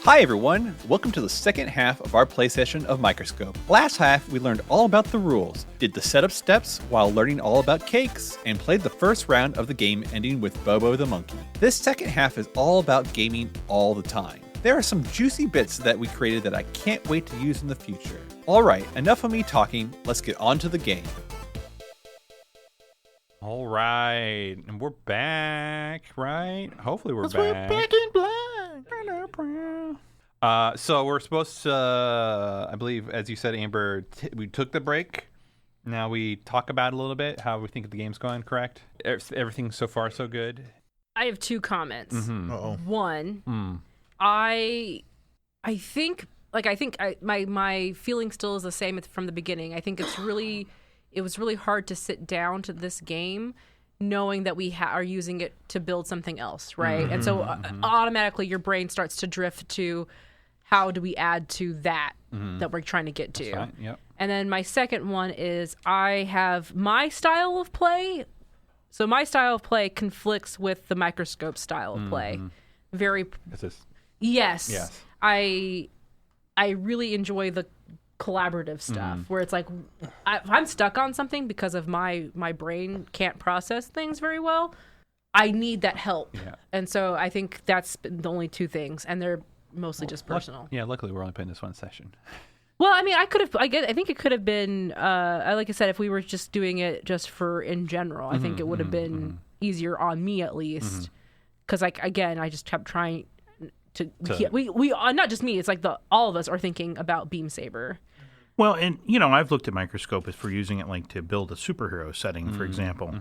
Hi everyone, welcome to the second half of our play session of Microscope. Last half, we learned all about the rules, did the setup steps while learning all about cakes, and played the first round of the game ending with Bobo the monkey. This second half is all about gaming all the time. There are some juicy bits that we created that I can't wait to use in the future. Alright, enough of me talking, let's get on to the game. All right, and we're back, right? Hopefully we're back. We're back in black. So we're supposed to, I believe, as you said, Amber, we took the break. Now we talk about it a little bit, how we think the game's going, correct? Everything so far so good? I have two comments. Mm-hmm. Uh-oh. One, I think my feeling still is the same from the beginning. I think it was really hard to sit down to this game knowing that we are using it to build something else, right? And so automatically your brain starts to drift to how do we add to that that we're trying to get to. That's fine. Yep. And then my second one is I have my style of play. So my style of play conflicts with the Microscope style of play. Very. Yes. I really enjoy the collaborative stuff where it's like if I'm stuck on something because of my brain can't process things very well, I need that help. Yeah. And so I think that's been the only two things, and they're mostly just personal. Luckily we're only playing this one session. Well, I mean, I think it could have been like I said, if we were just doing it just for in general, I think it would have been easier on me at least, because I just kept trying we not just me, it's like all of us are thinking about Beam Saber. Well, and I've looked at Microscope as for using it like to build a superhero setting, for example.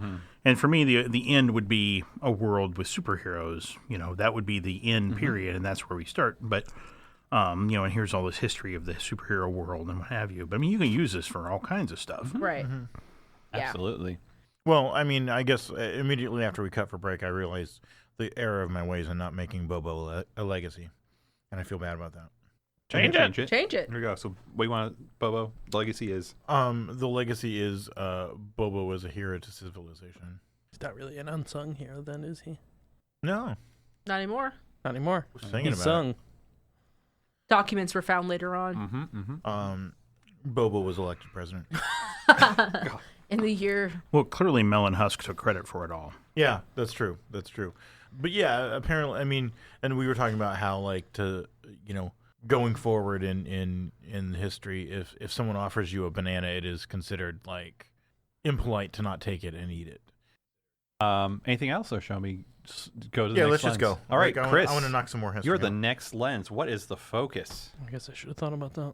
And for me, the end would be a world with superheroes. That would be the end period, and that's where we start. But and here's all this history of the superhero world and what have you. But I mean, you can use this for all kinds of stuff. Right. Yeah. Absolutely. Well, I mean, I guess immediately after we cut for break, I realized the error of my ways in not making Bobo a legacy, and I feel bad about that. Change it. Here we go. So what do you want, Bobo? The legacy is? The legacy is Bobo was a hero to civilization. He's not really an unsung hero then, is he? No. Not anymore. Not anymore. We're singing He's about sung. it. Documents were found later on. Bobo was elected president. In the year. Well, clearly Melon Husk took credit for it all. Yeah, that's true. But yeah, apparently, I mean, and we were talking about how, like, to, going forward in history, if someone offers you a banana, it is considered, like, impolite to not take it and eat it. Anything else, or shall we go to the next let's lens? just go. All right, Chris. I want to knock some more history You're the out. next lens. What is the focus? I guess I should have thought about that.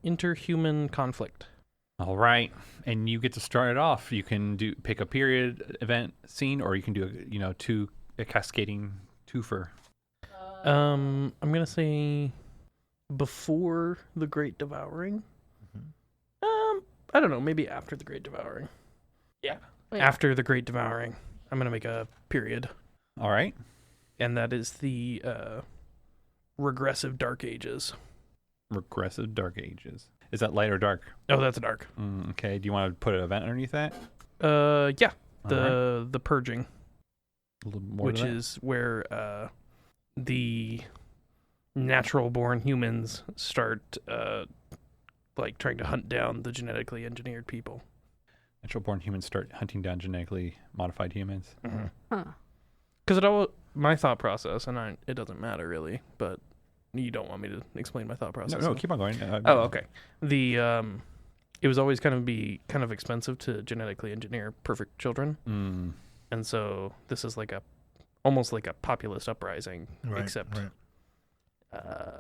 Interhuman conflict. All right, and you get to start it off. You can pick a period, event, scene, or you can do a cascading twofer. I'm gonna say before the Great Devouring. I don't know, maybe after the Great Devouring. Yeah, after the Great Devouring. I'm gonna make a period. All right, and that is the regressive Dark Ages. Regressive Dark Ages. Is that light or dark? Oh, that's a dark. Okay. Do you want to put an event underneath that? Yeah. The purging, A little more which is where the natural-born humans start trying to hunt down the genetically engineered people. Natural-born humans start hunting down genetically modified humans. Because my thought process, and it doesn't matter really, but you don't want me to explain my thought process. No, keep on going. Oh, okay. It was always kind of expensive to genetically engineer perfect children, and so this is almost like a populist uprising, except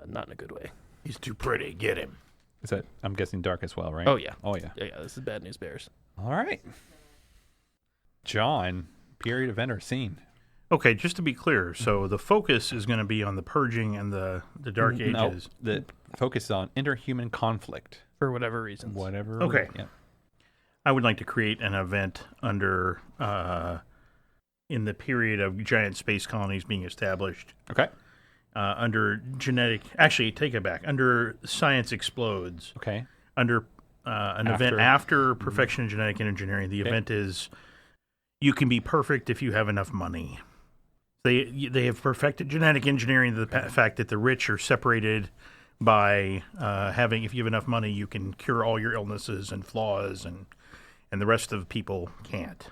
not in a good way. He's too pretty. Get him. Is that? I'm guessing dark as well, right? Oh yeah. Yeah. This is Bad News Bears. All right, John. Period, event, or scene. Okay, just to be clear, so the focus is going to be on the purging and the Dark Ages. No, the focus is on interhuman conflict. For whatever reasons. Okay. Yeah. I would like to create an event under in the period of giant space colonies being established. Okay. Under genetic... Actually, take it back. Under Science Explodes. Okay. Under an event after Perfection in Genetic Engineering, the event is you can be perfect if you have enough money. They have perfected genetic engineering to the fact that the rich are separated by having, if you have enough money, you can cure all your illnesses and flaws, and the rest of people can't.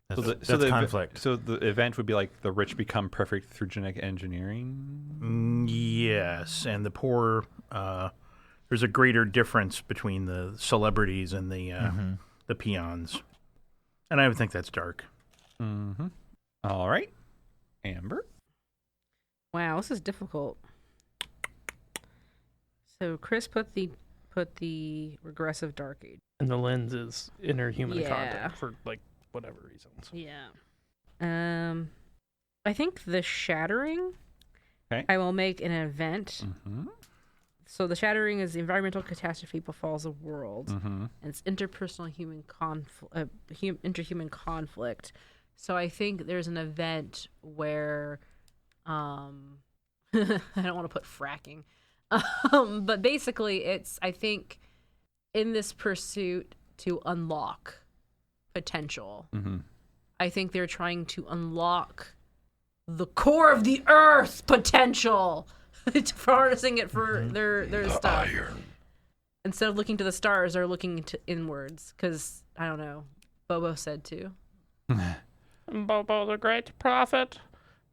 That's the conflict. So the event would be like the rich become perfect through genetic engineering? Yes, and the poor, there's a greater difference between the celebrities and the peons. And I would think that's dark. Mm-hmm. All right. Amber? Wow, this is difficult. So Chris put the regressive dark age. And the lens is interhuman Yeah. contact for like whatever reasons. Yeah. I think the shattering. Okay. I will make an event. Mm-hmm. So the shattering is the environmental catastrophe befalls the world, Mm-hmm. and it's interpersonal human interhuman conflict. So I think there's an event where, I don't want to put fracking, but basically it's, I think, in this pursuit to unlock potential. Mm-hmm. I think they're trying to unlock the core of the earth potential. For harnessing it for their stuff. Instead of looking to the stars, they're looking to inwards. Because, I don't know, Bobo said to. Bobo the great prophet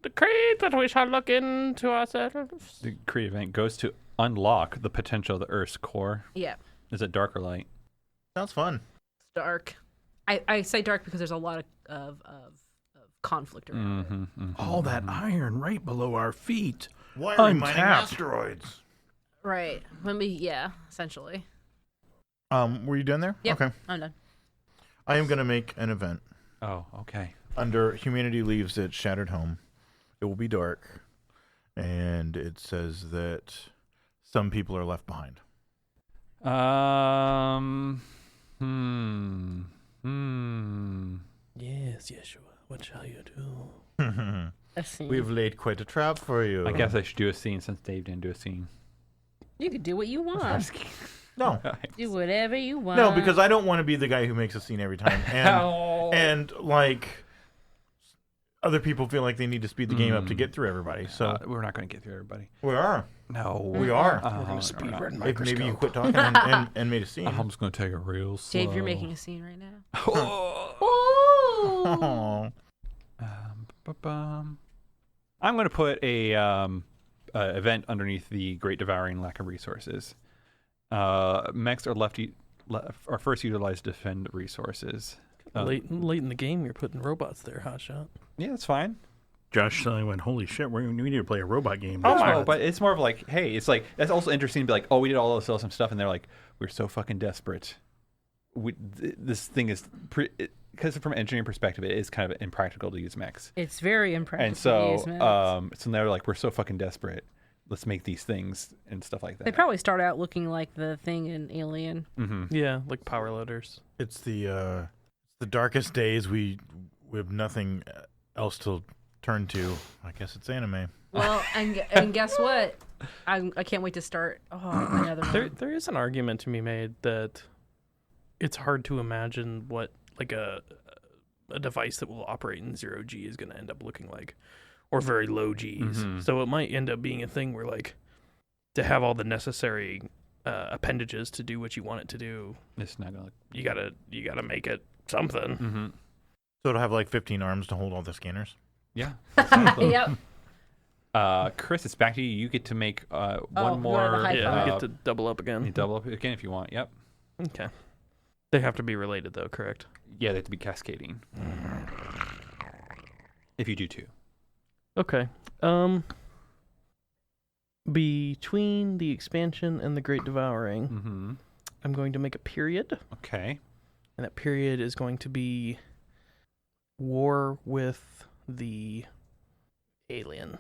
decreed that we shall look into ourselves. The creative event goes to unlock the potential of the Earth's core. Yeah, Is it dark or light? Sounds fun. it's dark. I say dark because there's a lot of conflict around it. Mm-hmm, mm-hmm. All that iron right below our feet. Why are we mining Untapped. asteroids? Right. Yeah, essentially. Were you done there? Yep, Okay. I'm done. I am going to make an event. Oh, okay. Under humanity leaves its shattered home, it will be dark, and it says that some people are left behind. Yes, Yeshua, what shall you do? Let's see. We've laid quite a trap for you. I guess I should do a scene since Dave didn't do a scene. You could do what you want. No. Do whatever you want. No, because I don't want to be the guy who makes a scene every time. And like, other people feel like they need to speed the game up to get through everybody. So we're not going to get through everybody. we are. No. We are. We're going to speed run If Microscope. maybe you quit talking and made a scene. I'm just going to take it real slow. Dave, you're making a scene right now. Oh. I'm going to put a event underneath the Great Devouring Lack of Resources. Mechs are first utilized to defend resources. Late in the game, you're putting robots there, hotshot. Yeah, that's fine. Josh suddenly went, holy shit, we need to play a robot game. Oh, That's no, right. but it's more of like, hey, it's like, that's also interesting to be like, oh, we did all this awesome stuff, and they're like, we're so fucking desperate. This thing is, because from an engineering perspective, it is kind of impractical to use mechs. It's very impractical. And so, to use mechs. so they're like, we're so fucking desperate. Let's make these things and stuff like that. They probably start out looking like the thing in Alien. Mm-hmm. Yeah, like power loaders. It's the darkest days. We have nothing else to turn to. I guess it's anime. Well, and guess what? I can't wait to start another one. There is an argument to be made that it's hard to imagine what like a device that will operate in 0G is going to end up looking like, or very low Gs. Mm-hmm. So it might end up being a thing where like to have all the necessary appendages to do what you want it to do, It's not gonna. you gotta make it something. Mm-hmm. So it'll have like 15 arms to hold all the scanners. Yeah. Yep. Chris, it's back to you. You get to make you one wanted the more. high Yeah, five. we get to double up again. You double up again if you want. Yep. Okay. They have to be related though, correct? Yeah, they have to be cascading. If you do two. Okay. Between the expansion and the Great Devouring, Mm-hmm. I'm going to make a period, Okay. and that period is going to be war with the alien.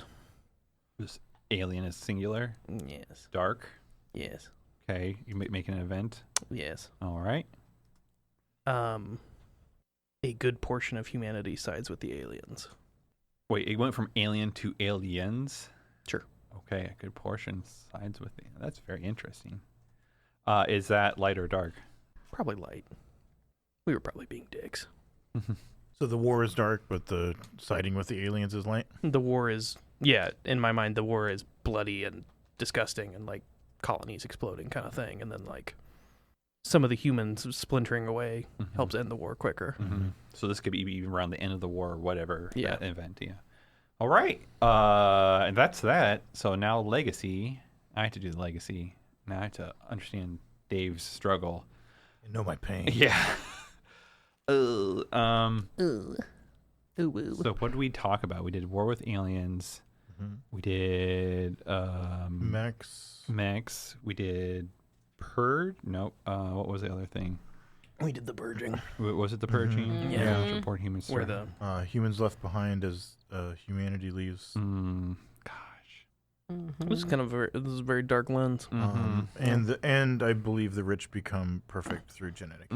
This alien is singular. Yes. Dark. Yes. Okay. You making an event. Yes. All right. A good portion of humanity sides with the aliens. Wait, it went from alien to aliens? Sure. Okay, a good portion sides with it. That's very interesting. Is that light or dark? Probably light. We were probably being dicks. So the war is dark, but the siding with the aliens is light. The war is, in my mind, the war is bloody and disgusting and like colonies exploding kind of thing. And then like some of the humans splintering away helps end the war quicker. So this could be even around the end of the war or whatever Yeah. that event. Yeah. All right. And that's that. So now legacy. I have to do the legacy. Now I have to understand Dave's struggle. You know my pain. Yeah. Ooh. So what did we talk about? We did War with Aliens. We did Max. We did Purge. Nope. What was the other thing? We did the purging. Was it the Purging? Yeah. Report humans. Where the Humans left behind as humanity leaves. Gosh. it was kind of this is a very dark lens. And I believe the rich become perfect through genetic.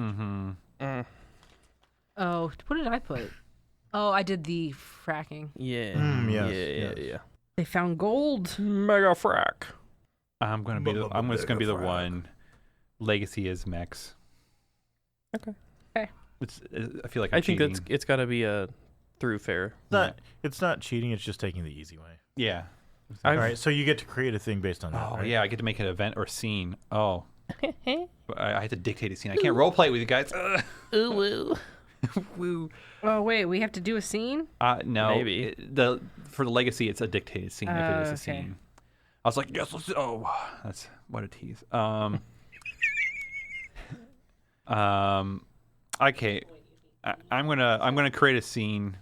Oh, what did I put? Oh, I did the fracking. Yeah. Yes. They found gold. Mega frack. I'm just gonna be the one. Legacy is Max. Okay. I feel like I think it's got to be a through fair. It's not cheating. It's just taking the easy way. Yeah. All right. So you get to create a thing based on that. Oh right? yeah, I get to make an event or scene. Oh. But I have to dictate a scene. I can't role play with you guys. Ooh woo. Woo. Oh wait, we have to do a scene. No. Maybe. For the legacy, it's a dictated scene. If it is a Okay. scene, I was like, yes, let's. Oh, that's what a tease. Okay. I'm gonna create a scene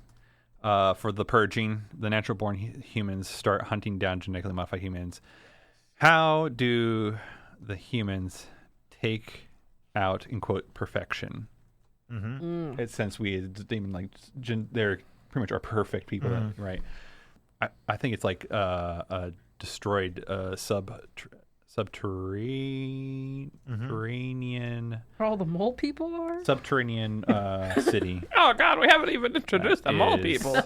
for the purging. The natural born humans start hunting down genetically modified humans. How do the humans take out, in quote, perfection? Since we deem like they're pretty much are perfect people, right? I think it's like a destroyed subterranean. Where all the mole people are. Subterranean city. Oh God, we haven't even introduced the mole is, people.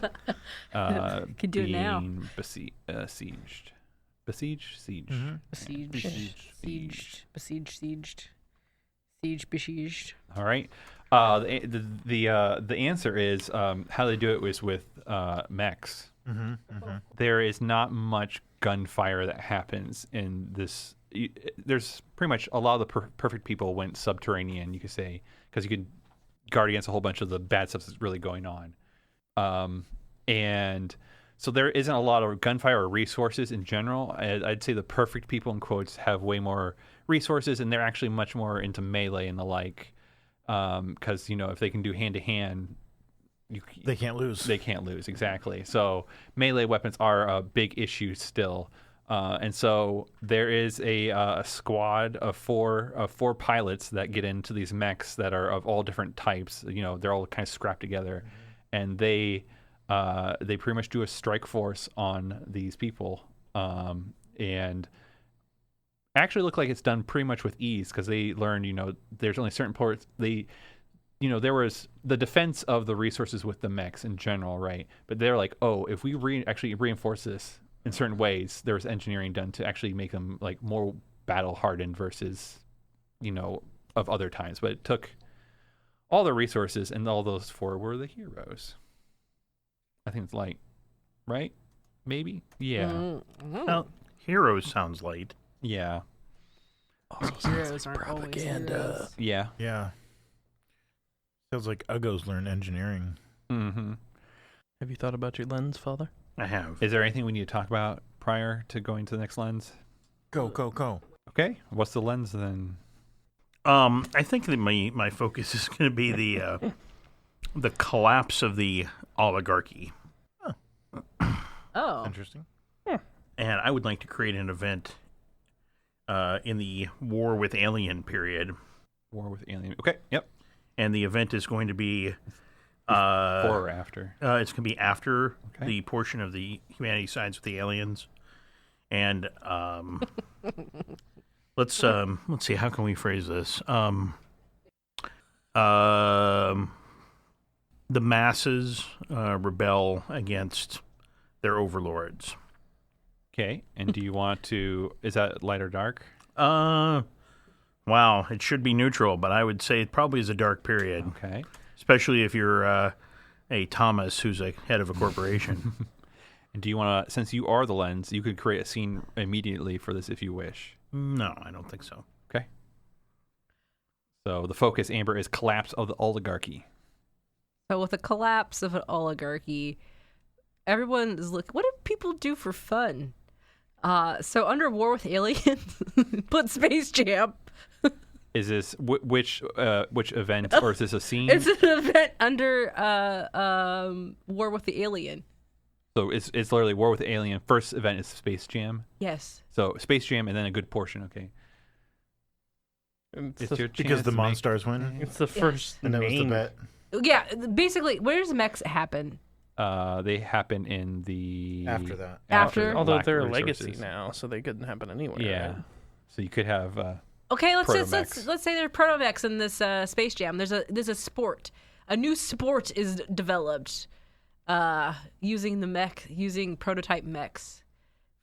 Can do it now. being besieged. Besieged? Siege. Besieged. All right. The answer is how they do it was with mechs. There is not much gunfire that happens in this. There's pretty much a lot of the perfect people went subterranean, you could say, because you could guard against a whole bunch of the bad stuff that's really going on. And so there isn't a lot of gunfire or resources in general. I'd say the perfect people, in quotes, have way more resources, and they're actually much more into melee and the like. Because, if they can do hand-to-hand, They can't lose. They can't lose, exactly. So melee weapons are a big issue still. And so there is a squad of four pilots that get into these mechs that are of all different types. They're all kind of scrapped together, and they pretty much do a strike force on these people, and actually look like it's done pretty much with ease because they learned, there's only certain parts there was the defense of the resources with the mechs in general, right? But they're like, oh, if we actually reinforce this in certain ways, there was engineering done to actually make them like more battle hardened versus, of other times. But it took all the resources, and all those four were the heroes. I think it's light, right? Maybe, yeah, Well, heroes sounds light. yeah, Heroes aren't always heroes. yeah. Yeah. Feels like Uggos learn engineering. Have you thought about your lens, Father? I have. Is there anything we need to talk about prior to going to the next lens? Go. Okay, what's the lens then? I think that my focus is going to be the collapse of the oligarchy, Oh. Interesting. and I would like to create an event in the War with Alien period, War with Alien. Okay, yep. and the event is going to be Before or after? It's going to be after Okay. the portion of the humanity sides with the aliens, and let's see, how can we phrase this? The masses rebel against their overlords. Okay, and do you want to? Is that light or dark? Wow, it should be neutral, but I would say it probably is a dark period. Okay. Especially if you're a Thomas who's a head of a corporation. And do you want to, since you are the lens, you could create a scene immediately for this if you wish. No, I don't think so. Okay. So the focus, Amber, is collapse of the oligarchy. So with the collapse of an oligarchy, everyone is looking, what do people do for fun? So under war with aliens, put Space Jam. Is this which event, or is this a scene? It's an event under war with the alien. So it's literally war with the alien. First event is Space Jam. Yes. So Space Jam, and then a good portion. Okay. It's It's the, your Because chance the to make- Monstars win. it's the first And that was the main. bet. Yeah, basically, where does mechs happen? They happen in the After that. After? Although lack they're of a legacy resources. now, so they couldn't happen anywhere. Yeah. right? So you could have. Okay, let's Proto-mechs. let's say there are proto-mechs in this Space Jam. There's a sport. A new sport is developed using prototype mechs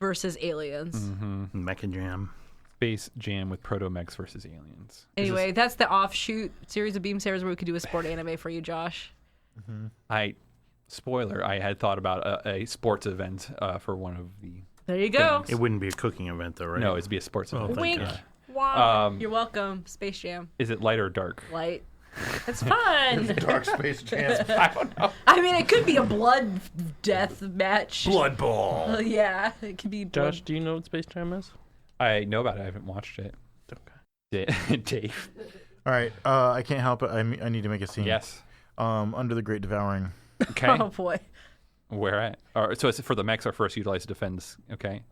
versus aliens. Mecha Jam. Space Jam with proto-mechs versus aliens. Anyway, that's the offshoot series of Beam Sabers where we could do a sport anime for you, Josh. Spoiler, I had thought about a sports event for one of the. There you go. It wouldn't be a cooking event, though, right? No, it'd be a sports event. thank Wink. God. Wow. You're welcome. Space Jam. Is it light or dark? Light. It's fun. Dark Space Jam. I mean, it could be a blood death match. Blood Ball. Yeah, it could be blood. Josh, do you know what Space Jam is? I know about it. I haven't watched it. Okay. Dave. All right. I can't help it. I need to make a scene. Yes. Under the Great Devouring. Okay. Oh boy. Where at? So it's for the mechs are first utilized defense. Okay.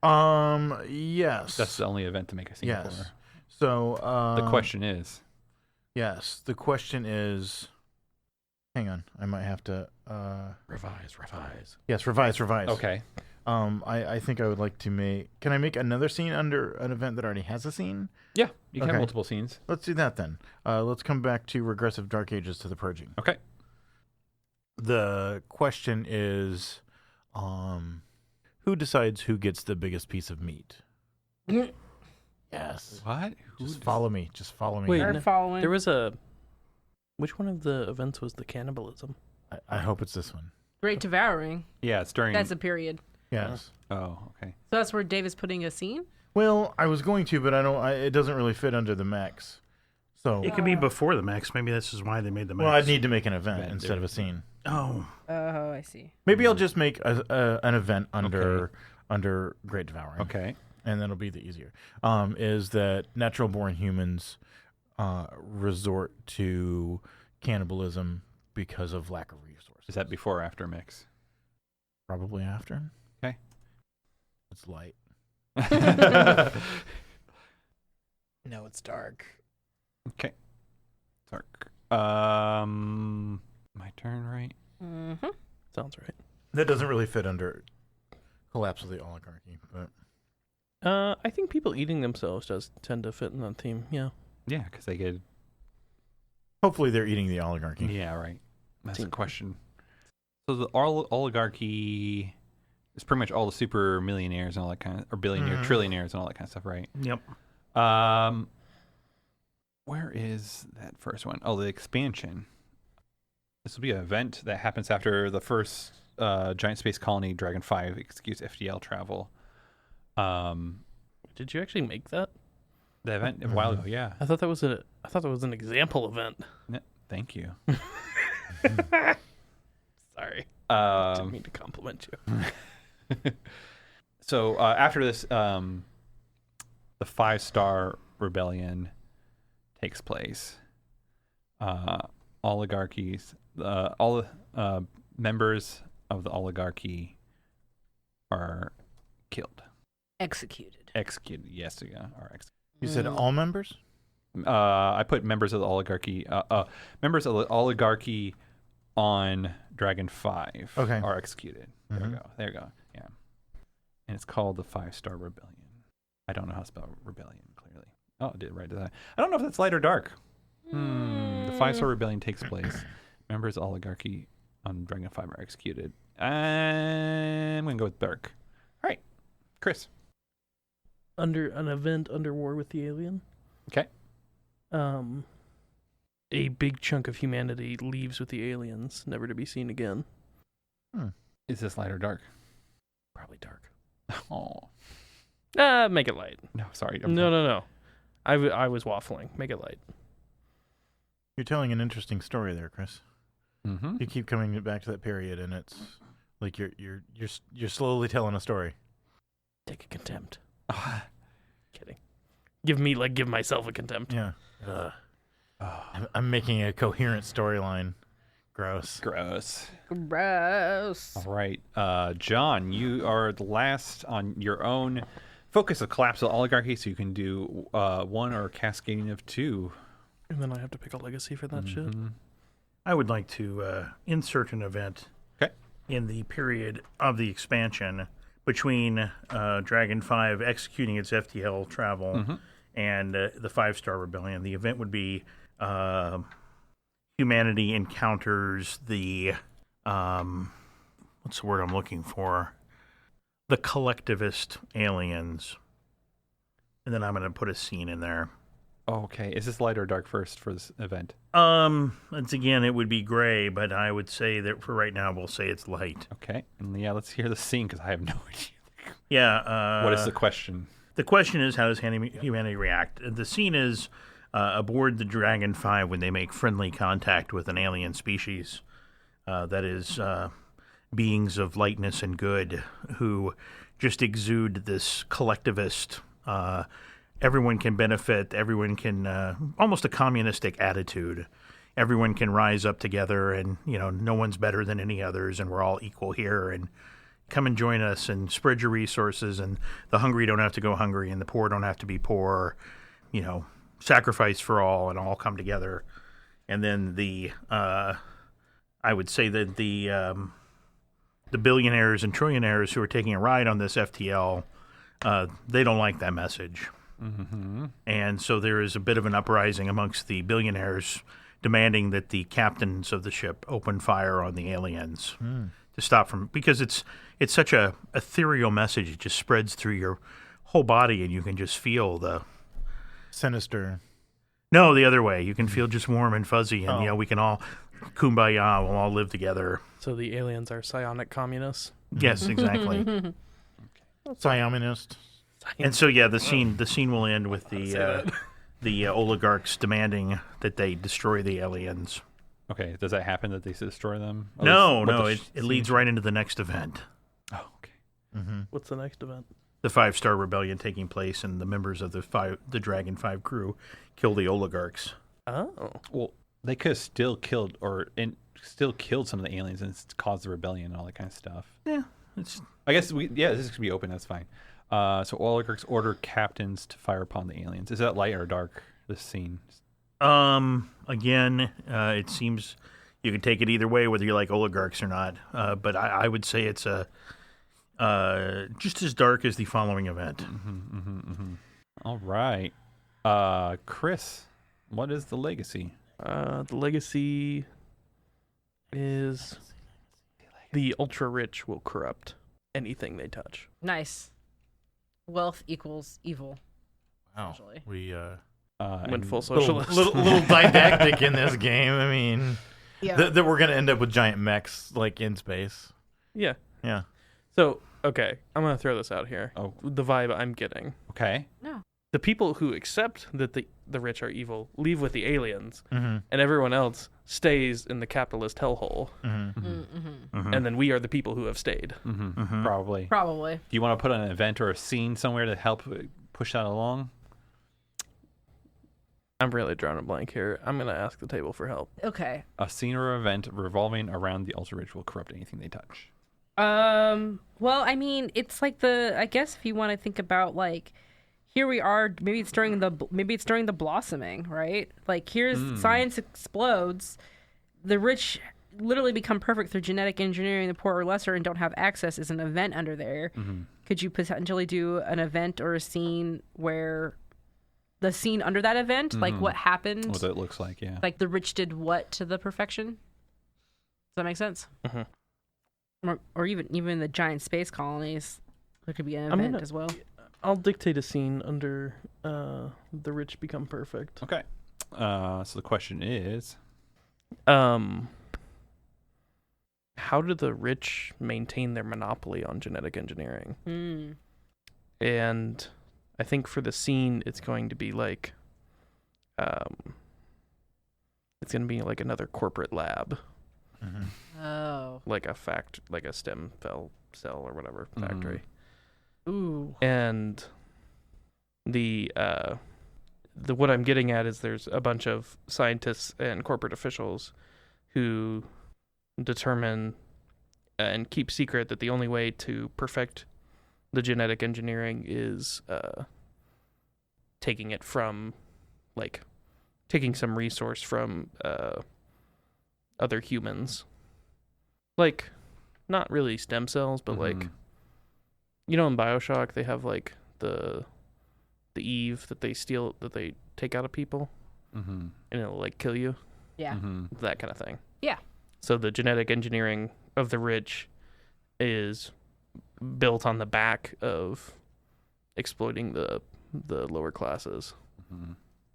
Yes. That's the only event to make a scene Yes. for. So The question is. Yes. The question is. Hang on. I might have to. Revise. Yes. Revise. Okay. I think I would like to make. Can I make another scene under an event that already has a scene? Yeah. You can have Okay. multiple scenes. Let's do that then. Let's come back to regressive Dark Ages to the Purging. Okay. The question is, who decides who gets the biggest piece of meat? Yes. What? Just follow me. Just follow me. Wait, here. no. Following. There was a. Which one of the events was the cannibalism? I hope it's this one. Great Devouring. Yeah, it's during. That's a period. Yes. Oh, okay. So that's where Dave is putting a scene? Well, I was going to, but I don't. It doesn't really fit under the mechs. So, It could be before the mechs. Maybe this is why they made the mechs. well, I'd need to make an event Event, instead of a scene. Oh. Oh, I see. Maybe I'll just make an event under Great Devouring. Okay. And that'll be the easier. Is that natural born humans resort to cannibalism because of lack of resources? Is that before or after mix? Probably after. Okay. It's light. No, it's dark. Okay. Dark. My turn, right? Mm-hmm. Sounds right. That doesn't really fit under collapse of the oligarchy, but I think people eating themselves does tend to fit in that theme. Yeah. Yeah, because they get. hopefully they're eating the oligarchy. Yeah, right. That's the Team. question. So the oligarchy is pretty much all the super millionaires and all that kind of, or billionaire, trillionaires and all that kind of stuff, right? Yep. Where is that first one? Oh, the expansion. This will be an event that happens after the first giant space colony, Dragon 5, executes FDL travel. Did you actually make that? The event a while ago, yeah. I thought that was an example event. Thank you. Sorry. Didn't mean to compliment you. So after this, the 5-star rebellion takes place. Oligarchies, all the members of the oligarchy are killed, Executed. executed. Yes, yeah, are executed. You said all members? I put members of the oligarchy, on Dragon 5 Okay. are executed. There we go. There you go. Yeah. And it's called the 5-star rebellion. I don't know how to spell rebellion clearly. Oh, I did right. Did I don't know if that's light or dark. The 5-star rebellion takes place. Members of the oligarchy on Dragon 5 are executed. I'm going to go with dark. All right. Chris. Under an event under war with the alien. Okay. A big chunk of humanity leaves with the aliens, never to be seen again. Is this light or dark? Probably dark. Oh. Make it light. No, sorry. No. I was waffling. Make it light. You're telling an interesting story there, Chris. Mm-hmm. You keep coming back to that period, and it's like you're slowly telling a story. Take a contempt. Kidding. Give myself a contempt. Yeah. I'm making a coherent storyline. Gross. Gross. All right. John, you are the last on your own focus of collapsal oligarchy, so you can do one or cascading of two. And then I have to pick a legacy for that shit. I would like to insert an event in the period of the expansion between Dragon 5 executing its FTL travel and the 5-Star Rebellion. The event would be humanity encounters the what's the word I'm looking for? The collectivist aliens. And then I'm going to put a scene in there. Okay. Is this light or dark first for this event? Once again, it would be gray, but I would say that for right now, we'll say it's light. Okay. And yeah, let's hear the scene because I have no idea. Yeah. What is the question? The question is, how does humanity react? The scene is aboard the Dragon 5 when they make friendly contact with an alien species that is beings of lightness and good who just exude this collectivist, everyone can benefit, everyone can, almost a communistic attitude. Everyone can rise up together and, no one's better than any others and we're all equal here and come and join us and spread your resources and the hungry don't have to go hungry and the poor don't have to be poor, sacrifice for all and all come together. And then I would say that the billionaires and trillionaires who are taking a ride on this FTL, they don't like that message. Mm-hmm. And so there is a bit of an uprising amongst the billionaires demanding that the captains of the ship open fire on the aliens to stop from, because it's such a ethereal message. It just spreads through your whole body and you can just feel the sinister. No, the other way. You can feel just warm and fuzzy and we can all kumbaya, we'll all live together. So the aliens are psionic communists? Yes, exactly. Zionist. And so the scene will end with the oligarchs demanding that they destroy the aliens. Okay, does that happen that they destroy them? It leads right into the next event. Oh, okay. Mm-hmm. What's the next event? The 5-Star Rebellion taking place, and the members of the Dragon 5 crew kill the oligarchs. Oh. Well, they could have still killed some of the aliens and caused the rebellion and all that kind of stuff. Yeah, I guess this could be open. That's fine. So oligarchs order captains to fire upon the aliens. Is that light or dark? This scene. Again, it seems you can take it either way, whether you like oligarchs or not. But I would say it's just as dark as the following event. All right, Chris, what is the legacy? The legacy is the ultra rich will corrupt anything they touch. Nice. Wealth equals evil. Wow. Actually. We went full socialist. little didactic in this game. I mean, Yeah. that we're gonna end up with giant mechs like in space. Yeah. Yeah. So, okay, I'm going to throw this out here. Oh. The vibe I'm getting. Okay. No. The people who accept that the rich are evil leave with the aliens, Mm-hmm. and everyone else stays in the capitalist hellhole. Mm-hmm. And then we are the people who have stayed. Probably. Probably. Do you want to put an event or a scene somewhere to help push that along? I'm really drawing a blank here. I'm going to ask the table for help. Okay. A scene or event revolving around the ultra rich will corrupt anything they touch. Well, I mean, it's like I guess if you want to think about like, here we are, maybe it's during the blossoming, right? Like here's science explodes. The rich literally become perfect through genetic engineering. The poor are lesser and don't have access is an event under there. Could you potentially do an event or a scene where the scene under that event, like what happened? What it looks like, yeah. Like the rich did what to the perfection? Does that make sense? Or even the giant space colonies, there could be an event as well. I'll dictate a scene under the rich become perfect. Okay. So the question is, How do the rich maintain their monopoly on genetic engineering? And I think for the scene, it's going to be like, it's going to be like another corporate lab, Oh. like a stem cell or whatever factory. Ooh. And the what I'm getting at is there's a bunch of scientists and corporate officials who determine and keep secret that the only way to perfect the genetic engineering is taking some resource from other humans, like not really stem cells, but like, you know, in BioShock they have like the Eve that they take out of people, and it'll like kill you. Yeah. That kind of thing. Yeah. So the genetic engineering of the rich is built on the back of exploiting the lower classes.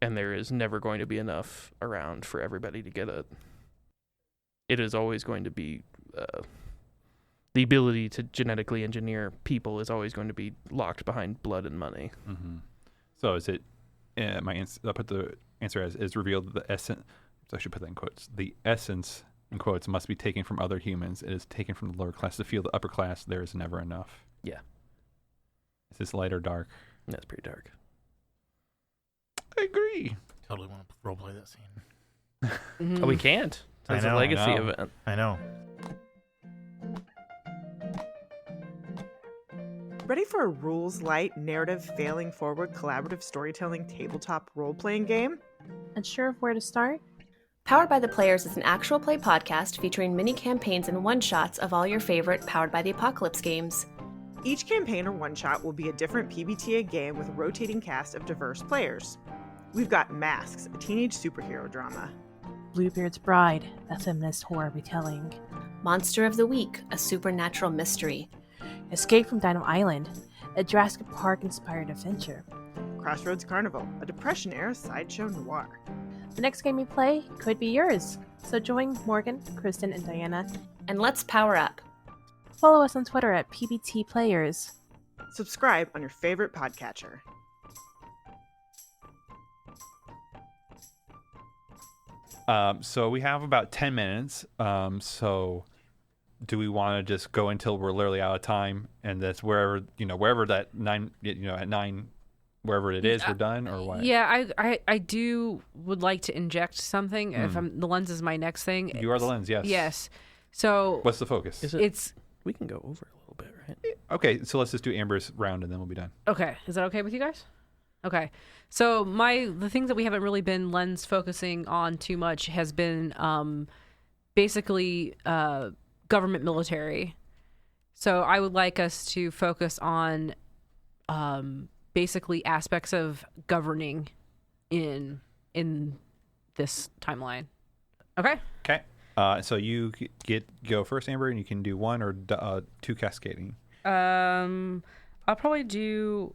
And there is never going to be enough around for everybody to get it. It is always going to be the ability to genetically engineer people is always going to be locked behind blood and money. So is it? I'll put the answer as is revealed. The essence. So I should put that in quotes. The essence in quotes must be taken from other humans. It is taken from the lower class to feel the upper class. There is never enough. Yeah. Is this light or dark? That's pretty dark. I agree. Totally want to roleplay that scene. Oh, we can't. That's a legacy event. I know. Ready for a rules-light, narrative-failing forward, collaborative storytelling tabletop role-playing game? Unsure of where to start? Powered by the Players is an actual play podcast featuring mini campaigns and one-shots of all your favorite Powered by the Apocalypse games. Each campaign or one-shot will be a different PBTA game with a rotating cast of diverse players. We've got Masks, a teenage superhero drama. Bluebeard's Bride, a feminist horror retelling. Monster of the Week, a supernatural mystery. Escape from Dino Island, a Jurassic Park-inspired adventure. Crossroads Carnival, a Depression-era sideshow noir. The next game you play could be yours, so join Morgan, Kristen, and Diana. And let's power up. Follow us on Twitter at PBT Players. Subscribe on your favorite podcatcher. So we have about 10 minutes. So do we want to just go until we're literally out of time, and that's wherever that 9, at 9, wherever it is, we're done, or what? Yeah, I would like to inject something. If the lens is my next thing. You are the lens, yes. Yes. So what's the focus? We can go over a little bit, right? Okay, so let's just do Amber's round, and then we'll be done. Okay, is that okay with you guys? Okay, so the things that we haven't really been lens focusing on too much has been basically government military. So I would like us to focus on basically aspects of governing in this timeline. Okay. Okay. So you go first, Amber, and you can do 1 or 2 cascading. I'll probably do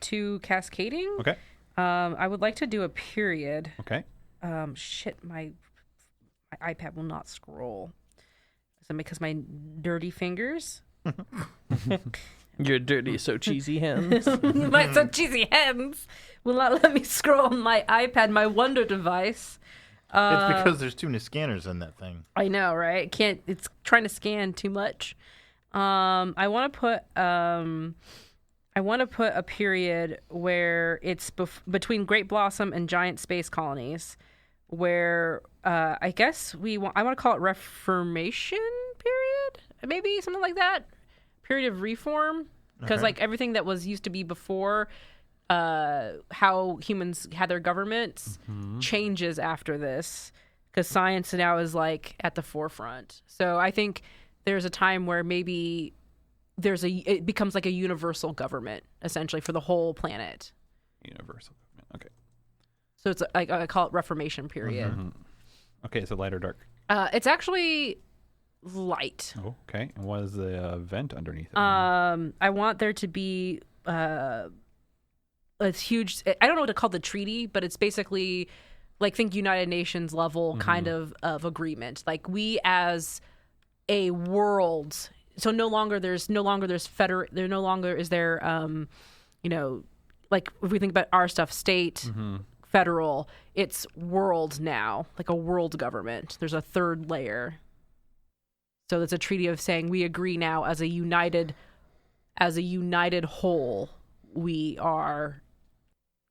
2 cascading. Okay. I would like to do a period. Okay. Shit, my iPad will not scroll. So because my dirty fingers. Your dirty, so cheesy hands. My so cheesy hands will not let me scroll on my iPad, my Wonder device. It's because there's too many scanners in that thing. I know, right? It's trying to scan too much. I want to put a period where it's between Great Blossom and giant space colonies, where I guess I want to call it Reformation period, maybe something like that. Period of reform, because like everything that was used to be before. How humans had their governments changes after this, because science now is like at the forefront. So I think there's a time where maybe it becomes like a universal government essentially for the whole planet. Universal government. Okay. So it's like I call it Reformation period. Okay, so light or dark? It's actually light. Oh, okay. And what is the event underneath it? I want there to be it's huge. I don't know what to call the treaty, but it's basically like think United Nations level kind of agreement. Like we as a world, so no longer is there like if we think about our stuff, state, federal, it's world now, like a world government. There's a third layer. So it's a treaty of saying we agree now as a united whole, we are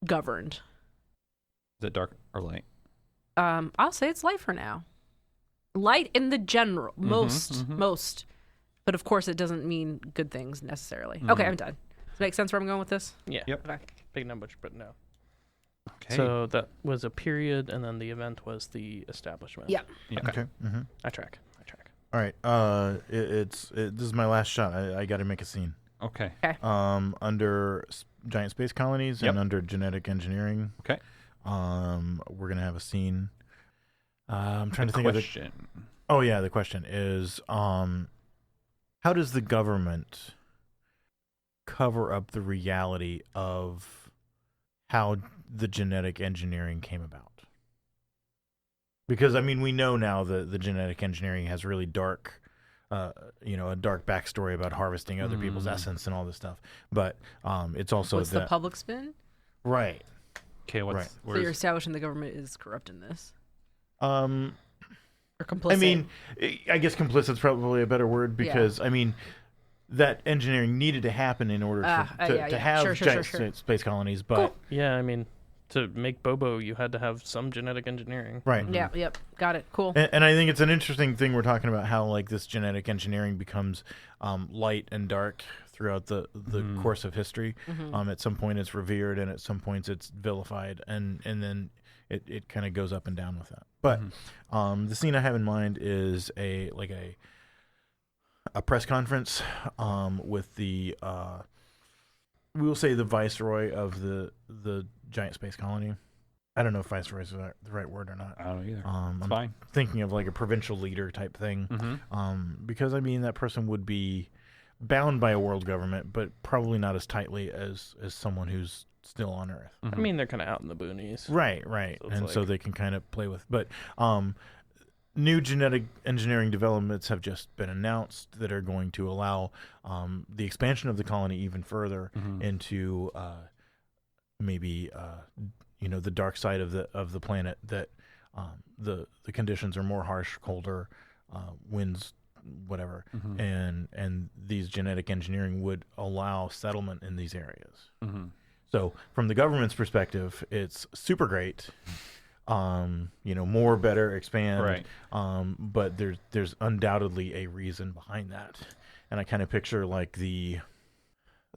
governed. Is it dark or light? I'll say it's light for now. Light in the general, most. But of course, it doesn't mean good things necessarily. Okay, I'm done. Does it make sense where I'm going with this? Yeah. Yep. Okay. Big number, but no. Okay. So that was a period, and then the event was the establishment. Yeah. Okay. Mm-hmm. I track. All right. This is my last shot. I got to make a scene. Okay. Under giant space colonies and under genetic engineering. Okay. We're gonna have a scene. I'm trying to think of the question. Oh yeah, the question is, how does the government cover up the reality of how the genetic engineering came about? Because I mean, we know now that the genetic engineering has really dark, a dark backstory about harvesting other people's essence and all this stuff. But it's also what's the public spin? Right. Okay. So you're establishing the government is corrupt in this. Or complicit. I mean, I guess complicit is probably a better word because I mean that engineering needed to happen in order to have giant space colonies. But cool. Yeah, I mean, to make Bobo, you had to have some genetic engineering. Right. Yeah. Yep. Got it. Cool. And I think it's an interesting thing we're talking about how like this genetic engineering becomes light and dark throughout the course of history. At some point it's revered and at some points it's vilified and then it kind of goes up and down with that. But the scene I have in mind is a press conference with the we will say the viceroy of the giant space colony. I don't know if viceroy is the right word or not. I don't know either. I'm fine. Thinking of like a provincial leader type thing. Because I mean that person would be bound by a world government, but probably not as tightly as someone who's still on Earth. I mean, they're kind of out in the boonies. Right. So they can kind of play with. But new genetic engineering developments have just been announced that are going to allow the expansion of the colony even further into maybe the dark side of the planet. That the conditions are more harsh, colder, winds, whatever, and these genetic engineering would allow settlement in these areas. So from the government's perspective, it's super great. More, better, expand. Right. But there's undoubtedly a reason behind that, and I kind of picture like the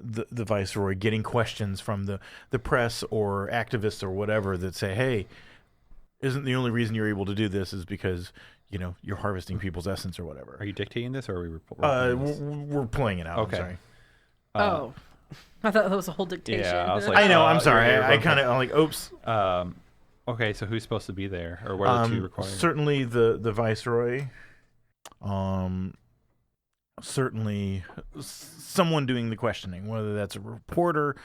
viceroy getting questions from the press or activists or whatever that say, "Hey, isn't the only reason you're able to do this is because you're harvesting people's essence or whatever." Are you dictating this or are we we're playing it out. Okay. I'm sorry. I thought that was a whole dictation. Yeah, I was like, I know. I'm sorry. you're I kind of like, oops. Okay, so who's supposed to be there, or what are the two required? Certainly the viceroy. Certainly someone doing the questioning, whether that's a reporter,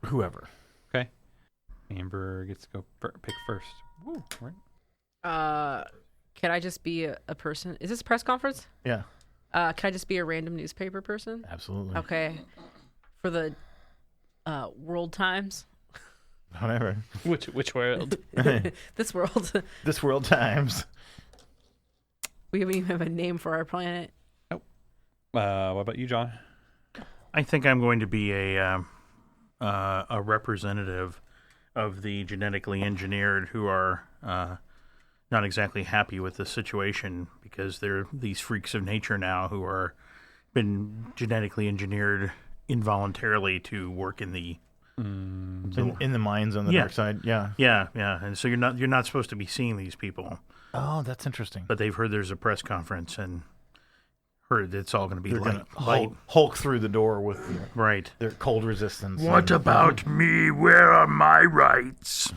whoever. Okay. Amber gets to go pick first. Woo, right. Can I just be a person? Is this a press conference? Yeah. Can I just be a random newspaper person? Absolutely. Okay. For the World Times. Whatever. Which world? This world. This World Times. We don't even have a name for our planet. Nope. What about you, John? I think I'm going to be a representative of the genetically engineered who are not exactly happy with the situation because they're these freaks of nature now who are been genetically engineered involuntarily to work in the in the mines on the dark side. Yeah. And so you're not supposed to be seeing these people. Oh, that's interesting. But they've heard there's a press conference and heard it's all going to be light. Hulk through the door with their cold resistance. What about me? Where are my rights?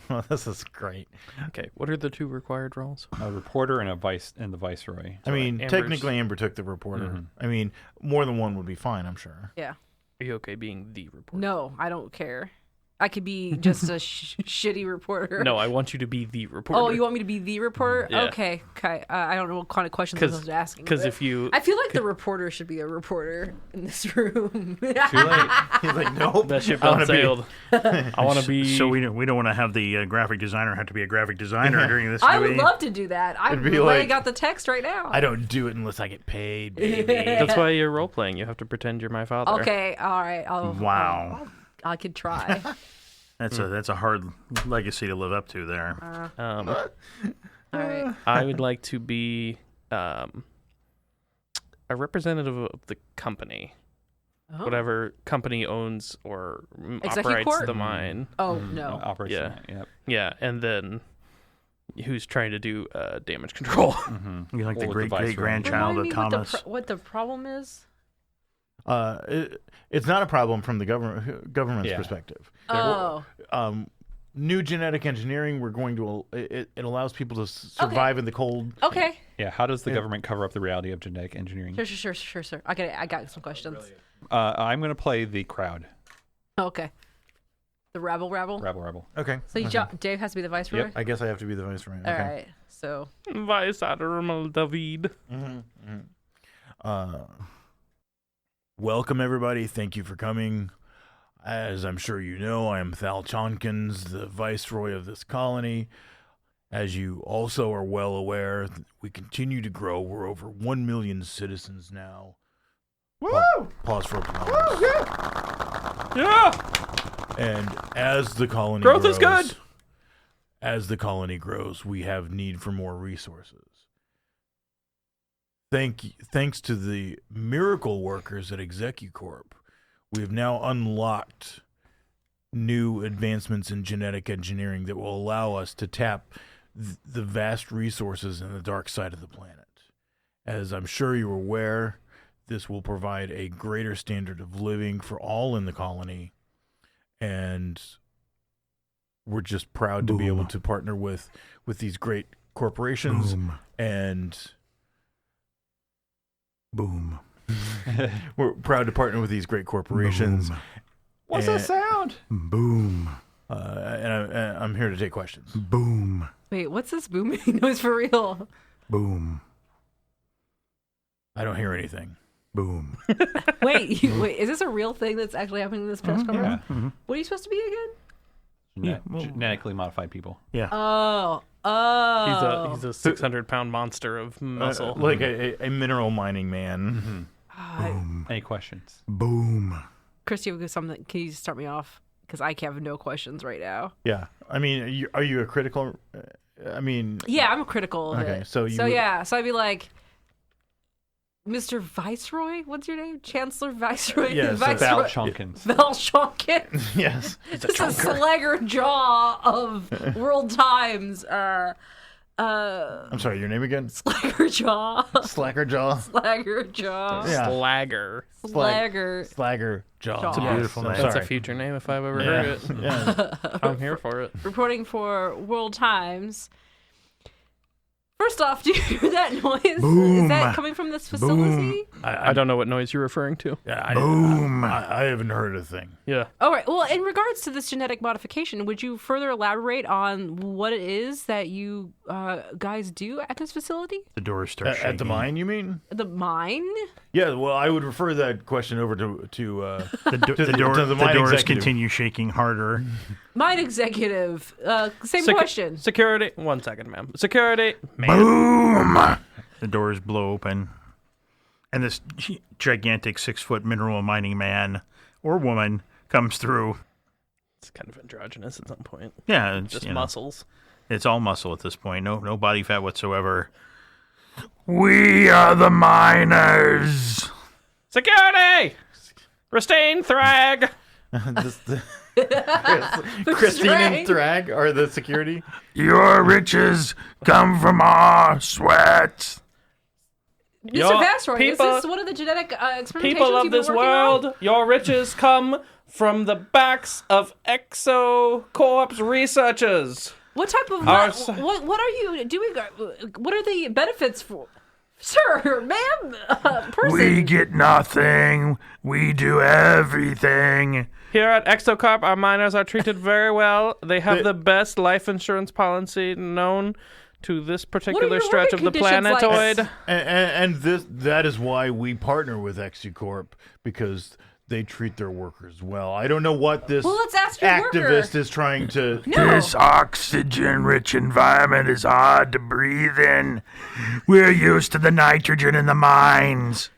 Well, this is great. Okay, what are the two required roles? A reporter and the viceroy. I mean, technically Amber took the reporter. I mean, more than one would be fine, I'm sure. Yeah. Are you okay being the reporter? No, I don't care. I could be just a shitty reporter. No, I want you to be the reporter. Oh, you want me to be the reporter? Yeah. Okay. I don't know what kind of questions I'm supposed to ask. Because if you... I feel like the reporter should be a reporter in this room. Too late. He's like, nope. That ship done sailed. I want to be... So we don't want to have the graphic designer have to be a graphic designer during this. I would love to do that. I It'd be really like, got the text right now. I don't do it unless I get paid, baby. That's why you're role-playing. You have to pretend you're my father. Okay, all right. Wow. I could try. That's a hard legacy to live up to there. All right. I would like to be a representative of the company. Oh. Whatever company owns or Executive operates Court? the mine. Oh, no. Operation. Yeah. Yep. Yeah, and then who's trying to do damage control. You like the Or with the great viceroy. grandchild Remind of me Thomas. what the problem is? It's not a problem from the government's Yeah. perspective. Oh. New genetic engineering, we're going to it allows people to survive in the cold. Okay. Yeah. How does the government cover up the reality of genetic engineering? Sure. I got some questions. I'm going to play the crowd. Okay. The rabble. Rabble. Okay. So Dave has to be the viceroy? Yep. I guess I have to be the viceroy. All Okay. right. So. Vice Admiral David. Welcome everybody. Thank you for coming. As I'm sure you know, I am Thal Chonkins, the viceroy of this colony. As you also are well aware, we continue to grow. We're over 1 million citizens now. Woo! Pause for applause. Woo, yeah! And as the colony Growth grows, is good! As the colony grows, we have need for more resources. Thanks to the miracle workers at ExecuCorp, we have now unlocked new advancements in genetic engineering that will allow us to tap the vast resources in the dark side of the planet. As I'm sure you're aware, this will provide a greater standard of living for all in the colony, and we're just proud to be able to partner with these great corporations. And boom. We're proud to partner with these great corporations. Boom. What's that sound? Boom. And I'm here to take questions. Boom. Wait, what's this booming noise for real? Boom. I don't hear anything. Boom. Wait, is this a real thing that's actually happening in this press conference? Yeah. What are you supposed to be again? Genetically modified people. Yeah. Oh. He's a 600-pound monster of muscle. Like a mineral mining man. Boom. Any questions? Boom. Chris, you have something? Can you start me off? Because I have no questions right now. Yeah. I mean, are you a critical? Yeah, I'm critical of Okay, it. so So I'd be like, Mr. Viceroy, what's your name? Chancellor Viceroy? Yes, Val Chonkins. Val Chonkins. Yes. It's a slagger jaw of World Times. I'm sorry, your name again? Slagger jaw. Slagger jaw. Slagger jaw. Yeah. Slagger. Slagger jaw. It's a beautiful name. That's a future name if I've ever heard it. Yeah. I'm here for it. Reporting for World Times. First off, do you hear that noise? Boom. Is that coming from this facility? I don't know what noise you're referring to. Boom. I haven't heard a thing. Yeah. All right. Well, in regards to this genetic modification, would you further elaborate on what it is that you guys do at this facility? The doors start shaking. At the mine, you mean? The mine? Yeah. Well, I would refer that question over to The mine doors executive. continue shaking harder. Mine executive. Same question. Security. 1 second, ma'am. Security. Man. Boom! The doors blow open, and this gigantic 6-foot mineral mining man or woman comes through. It's kind of androgynous at some point. Yeah, it's, Just you know, muscles. it's all muscle at this point. No body fat whatsoever. We are the miners. Security! Christine Thrag! Christine and Thrag are the security. Your riches come from our sweat. Mr. Your Vasroy, is people- this one of the genetic experimentations People you've of been this working on? world, your riches come from the backs of ExoCorp's researchers. What type of Our what are you doing? What are the benefits Sir, ma'am, person. We get nothing. We do everything. Here at Exocarp, our miners are treated very well. They have the best life insurance policy known to this particular stretch of the planetoid. And that is why we partner with Exocorp, because they treat their workers well. I don't know what this let's ask your activist worker. is trying to... This oxygen-rich environment is hard to breathe in. We're used to the nitrogen in the mines.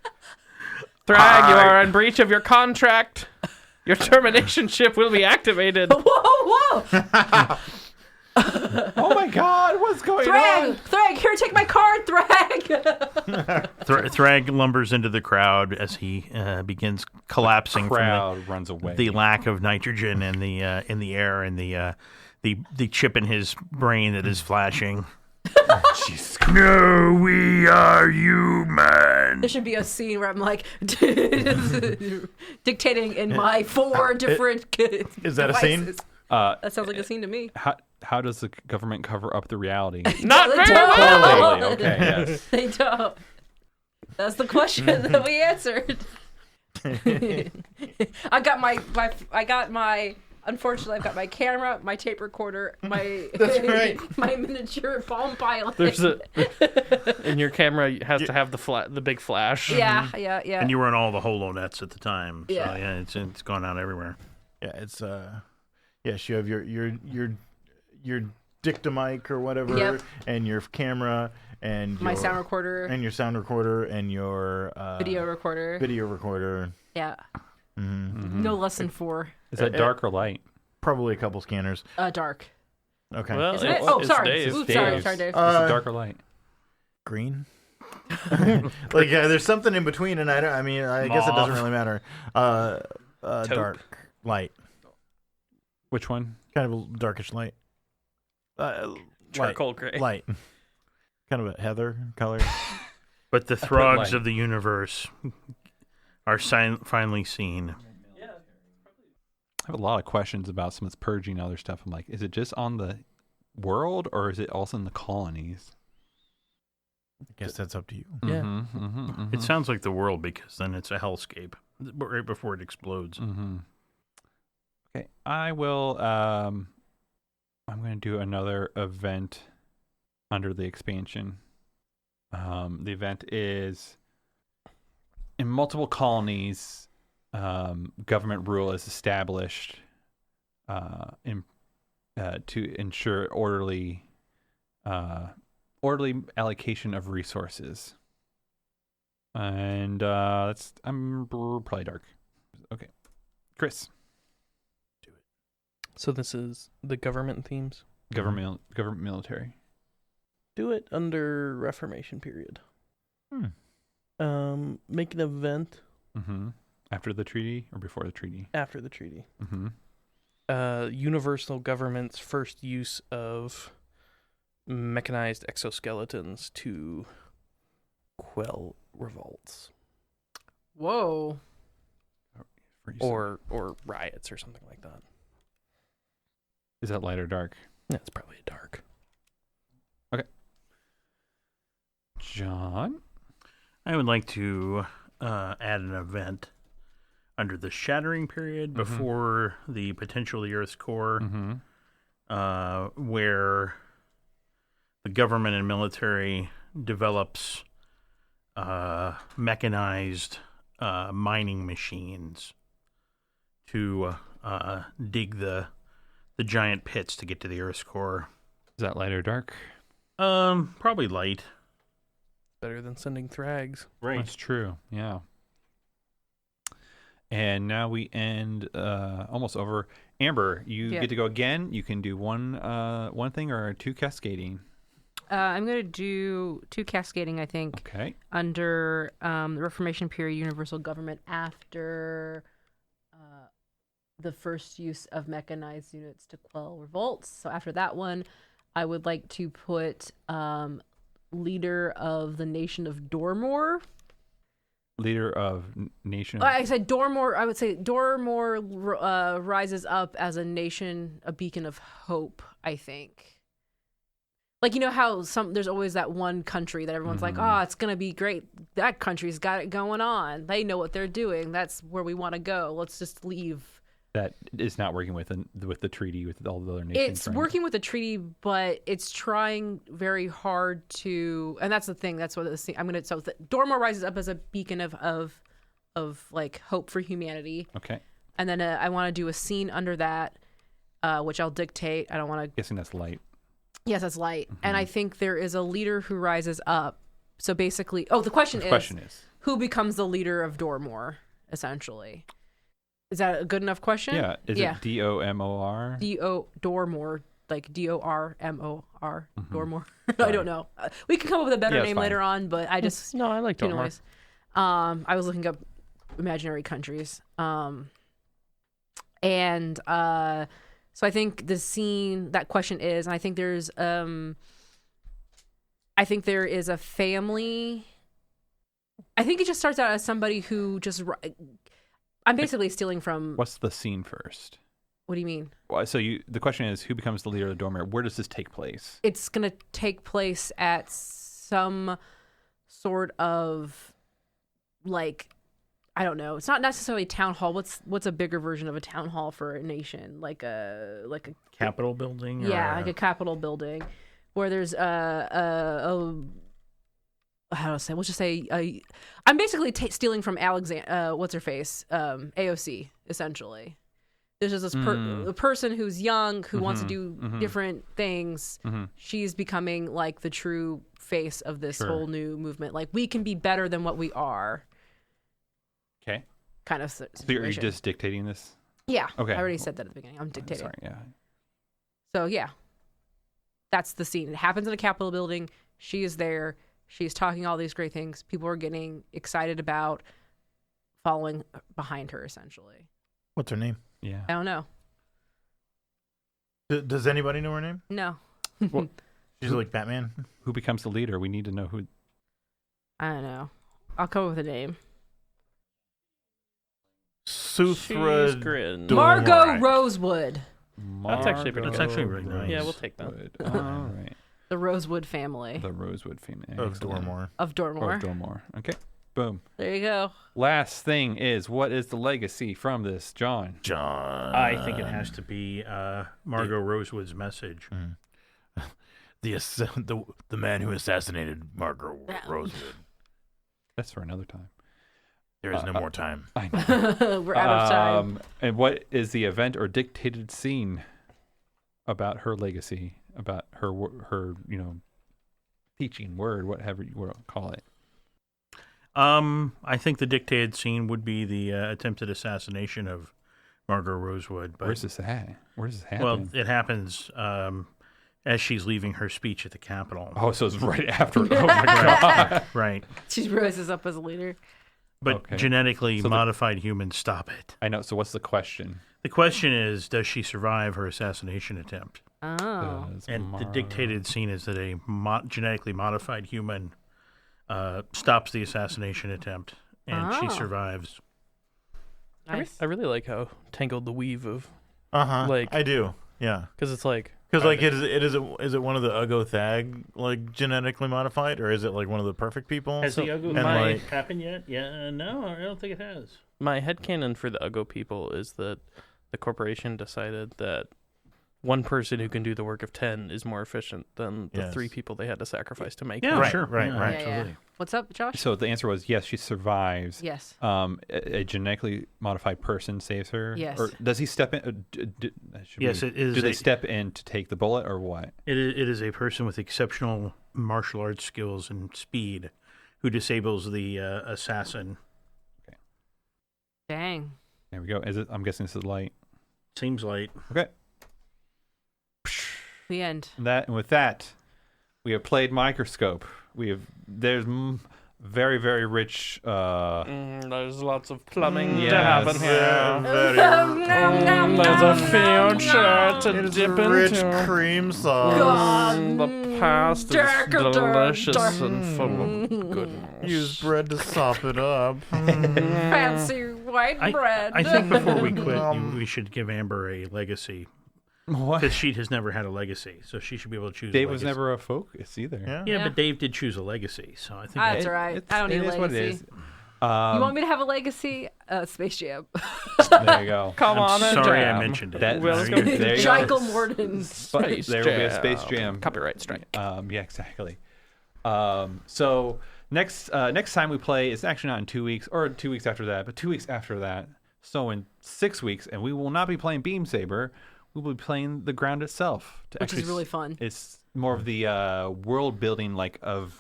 Thrag, you are in breach of your contract. Your termination ship will be activated. Whoa! Oh my God, what's going on? Thrag, here, take my card, Thrag. Thrag lumbers into the crowd as he begins collapsing Crowd from runs away. the lack of nitrogen in the air and the chip in his brain that is flashing. Jesus. No, we are human. There should be a scene where I'm like dictating in my 4 different Is that a devices. scene? That sounds like a scene to me. How does the government cover up the reality? Not They very don't. well. Poorly. Okay, yes. They don't. That's the question that we answered. Unfortunately, I've got my camera, my tape recorder, my my miniature Palm Pilot. And your camera has to have the big flash. Yeah. And you were on all the HoloNets at the time, so Yeah. it's gone out everywhere. Yeah, it's yes, you have your Dictamic or whatever, Yep. and your camera, and My your sound recorder. and your sound recorder, and your Video recorder. video recorder. Yeah. Mm-hmm. No less than 4. Is that dark or light? Probably a couple scanners. Dark. Okay. Well, Isn't it? it's- Oh, it's sorry. Dave. Oops, Dave. sorry, Dave. Is it dark or light? Green. Like there's something in between, and I guess it doesn't Mauve. really matter. Dark, light, Which one? kind of a darkish light. Charcoal gray. Light. Kind of a heather color. But the light. throgs of the universe are finally seen. I have a lot of questions about some of this purging and other stuff. I'm like, is it just on the world or is it also in the colonies? I guess that's up to you. Yeah. It sounds like the world, because then it's a hellscape right before it explodes. Okay, I will. I'm going to do another event under the expansion. The event is in multiple colonies. Government rule is established to ensure orderly allocation of resources. And I'm probably dark. Okay, Chris. So this is the government themes. Government military. Do it under Reformation period. Make an event After the treaty or before the treaty? after the treaty. Mm-hmm. Universal government's first use of mechanized exoskeletons to quell revolts Whoa. or riots or something like that. Is that light or dark? Yeah, it's probably a dark. John? I would like to add an event under the shattering period before the potential of the Earth's core, where the government and military develops mechanized mining machines to dig the giant pits to get to the Earth's core. Is that light or dark? Probably light. Better than sending thrags. That's true. Yeah. And now we end almost over. Amber, you get to go again. You can do one thing or 2 cascading. I'm going to do 2 cascading, I think. Okay. Under the Reformation period, universal government after the first use of mechanized units to quell revolts. So after that one, I would like to put leader of the nation of Dormor. Leader of nation. I said Dormor. I would say Dormor rises up as a nation, a beacon of hope, I think. Like, you know how there's always that one country that everyone's like, oh, it's going to be great. That country's got it going on. They know what they're doing. That's where we want to go. Let's just leave. That is not working with the treaty with all the other nations. It's working with the treaty, but it's trying very hard to, and that's the thing. That's what Dormore rises up as a beacon of like hope for humanity. Okay. And then I want to do a scene under that, which I'll dictate. I don't want to. Guessing that's light. Yes, that's light. And I think there is a leader who rises up. So basically, the question is who becomes the leader of Dormore, essentially? Is that a good enough question? Yeah. Is it D-O-M-O-R? Dormore, like D-O-R-M-O-R, Dormore. I don't know. We can come up with a better name later on, but I just... No, I like Dormore. Anyways, I was looking up imaginary countries. So I think the scene, that question is, and I think there is a family. I think it just starts out as somebody who just, I'm basically stealing from. What's the scene first? What do you mean? Well, so the question is, who becomes the leader of the Dormere? Where does this take place? It's going to take place at some sort of, like, I don't know. It's not necessarily a town hall. What's a bigger version of a town hall for a nation? Like a Capitol building? Yeah, like a Capitol building where there's how do I say? We'll just say I'm basically stealing from Alexander. What's her face? AOC, essentially. There's just this a person who's young who wants to do different things. She's becoming like the true face of this whole new movement. Like, we can be better than what we are. Okay. Kind of situation. So you're just dictating this? Yeah. Okay. I already said that at the beginning. I'm dictating. Sorry, yeah. So, yeah. That's the scene. It happens in a Capitol building. She is there. She's talking all these great things. People are getting excited about following behind her, essentially. What's her name? Yeah. I don't know. Does anybody know her name? No. Well, she's like Batman. Who becomes the leader? We need to know who. I don't know. I'll come up with a name. Suthra Margot Rosewood. That's actually pretty good. That's actually really nice. Yeah, we'll take that. All right. The Rosewood family. The Rosewood family. Of Dormore. Of Dormore. Of Dormore. Okay. Boom. There you go. Last thing is, what is the legacy from this, John? I think it has to be Margot Rosewood's message. The man who assassinated Margot Rosewood. That's for another time. There is no more time. I know. We're out of time. And what is the event or dictated scene about her legacy, about her teaching word, whatever you want to call it? I think the dictated scene would be the attempted assassination of Margot Rosewood. But, Where's this at? Where does this happen? Well, it happens as she's leaving her speech at the Capitol. Oh, so it's right after. Oh my God! Right. She rises up as a leader. But genetically modified humans stop it. I know. So what's the question? The question is, does she survive her assassination attempt? Oh. And the dictated scene is that a genetically modified human stops the assassination attempt, and she survives. Nice. I really like how tangled the weave of. Like, I do. Yeah. Because it's like. Because like, is it one of the Ugothag like genetically modified, or is it like one of the perfect people? Has the Ugo happened yet? Yeah, no, I don't think it has. My headcanon for the Ugo people is that the corporation decided that one person who can do the work of 10 is more efficient than the 3 people they had to sacrifice to make it. Yeah, sure. Right. Yeah. What's up, Josh? So the answer was yes, she survives. Yes. A genetically modified person saves her. Yes. Or does he step in? Yes, it is. Do they step in to take the bullet, or what? It is a person with exceptional martial arts skills and speed who disables the assassin. Okay. Dang. There we go. Is it? I'm guessing this is light. Seems light. Okay. The end. And with that, we have played Microscope. There's very, very rich. There's lots of plumbing Yes. to happen here. There's a future to dip rich into. cream sauce. The past is delicious and full of goodness. Use bread to sop it up. Fancy white bread. I think before we quit, we should give Amber a legacy. What? Because she has never had a legacy, so she should be able to choose. Dave a was legacy. never a focus either. Yeah. Yeah, but Dave did choose a legacy, so I think That's right. I don't need a It is what it legacy. is. You want me to have a legacy? Space Jam. There you go. Come I'm on and sorry I jam. mentioned it. That- Welcome there you go. Michael Morden. Space There will be a Jam. Space Jam. Copyright strike. Yeah, exactly. So next time we play is actually not in 2 weeks or 2 weeks after that, but 2 weeks after that. So in 6 weeks, and we will not be playing Beam Saber. We will be playing the ground itself, Which is really fun. It's more of the world building, like of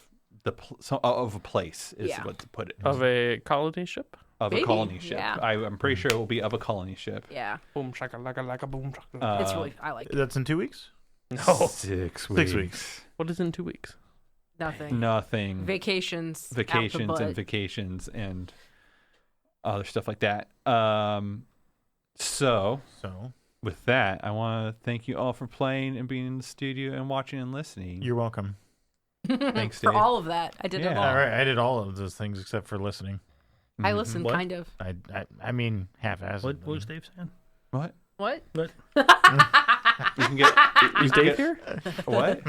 of a place is what to put it. Of a colony ship? Of Maybe, a colony ship. yeah. I'm pretty sure it will be of a colony ship. Yeah. Boom shaka laka boom shaka. It's really, I like it. That's in 2 weeks? No. 6 weeks. 6 weeks. What is in 2 weeks? Nothing. Vacations. out the Vacations and butt. vacations and other stuff like that. So with that, I want to thank you all for playing and being in the studio and watching and listening. You're welcome. Thanks, For Dave. all of that. I did it Yeah. all. All right, I did all of those things except for listening. I listened, What? kind of. I mean, half-assed. What was Dave saying? What? What? You can get. Is Dave here? What?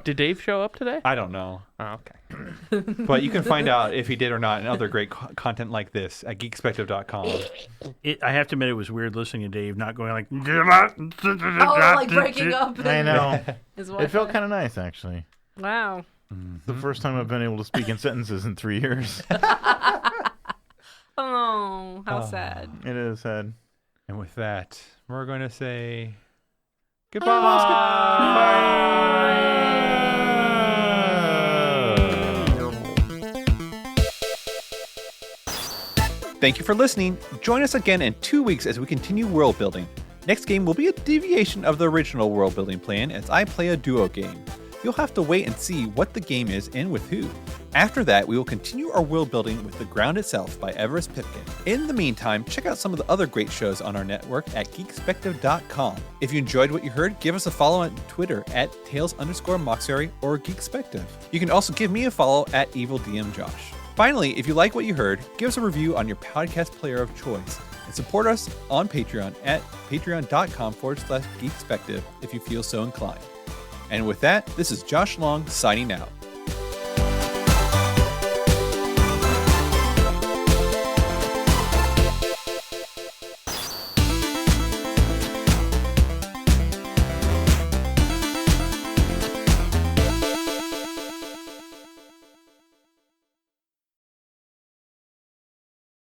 Did Dave show up today? I don't know. Oh, okay. But you can find out if he did or not and other great content like this at geekspective.com. I have to admit, it was weird listening to Dave not going like. Oh, like breaking up. I know. Is It what? felt kind of nice, actually. Wow. The first time I've been able to speak in sentences in 3 years. Oh, how sad. It is sad. And with that, we're going to say Thank you for listening. Join us again in 2 weeks as we continue world building. Next game will be a deviation of the original world building plan as I play a duo game. You'll have to wait and see what the game is and with who. After that, we will continue our world building with The Ground Itself by Everest Pipkin. In the meantime, check out some of the other great shows on our network at Geekspective.com. If you enjoyed what you heard, give us a follow on Twitter at Tails_Mauxferry or Geekspective. You can also give me a follow at EvilDMJosh. Finally, if you like what you heard, give us a review on your podcast player of choice and support us on Patreon at patreon.com/Geekspective if you feel so inclined. And with that, this is Josh Long signing out.